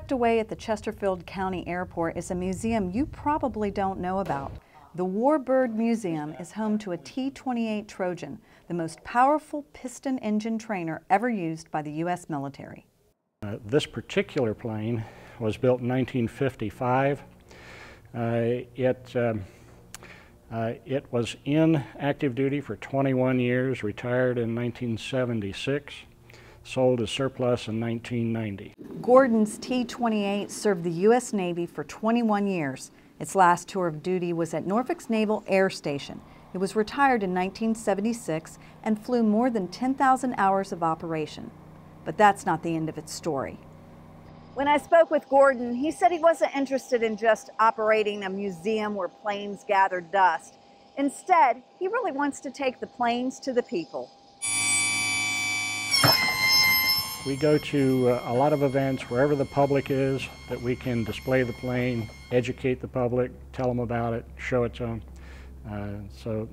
Tucked away at the Chesterfield County Airport is a museum you probably don't know about. The Warbird Museum is home to a T28 Trojan, the most powerful piston engine trainer ever used by the U.S. military. This particular plane was built in 1955. It was in active duty for 21 years, retired in 1976, sold as surplus in 1990. Gordon's T28 served the U.S. Navy for 21 years. Its last tour of duty was at Norfolk's Naval Air Station. It was retired in 1976 and flew more than 10,000 hours of operation. But that's not the end of its story. When I spoke with Gordon, he said he wasn't interested in just operating a museum where planes gather dust. Instead, he really wants to take the planes to the people. We go to a lot of events wherever the public is that we can display the plane, educate the public, tell them about it, show it to them. So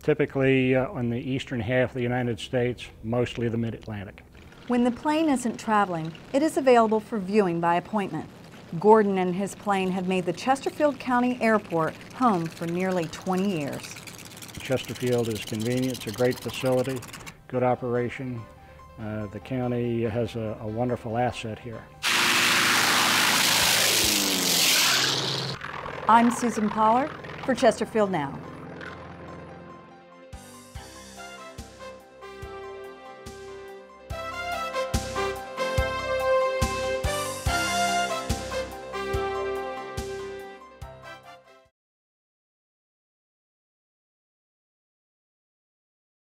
typically on the eastern half of the United States, mostly the mid-Atlantic. When the plane isn't traveling, it is available for viewing by appointment. Gordon and his plane have made the Chesterfield County Airport home for nearly 20 years. Chesterfield is convenient, it's a great facility, good operation. The county has a wonderful asset here. I'm Susan Pollard for Chesterfield Now.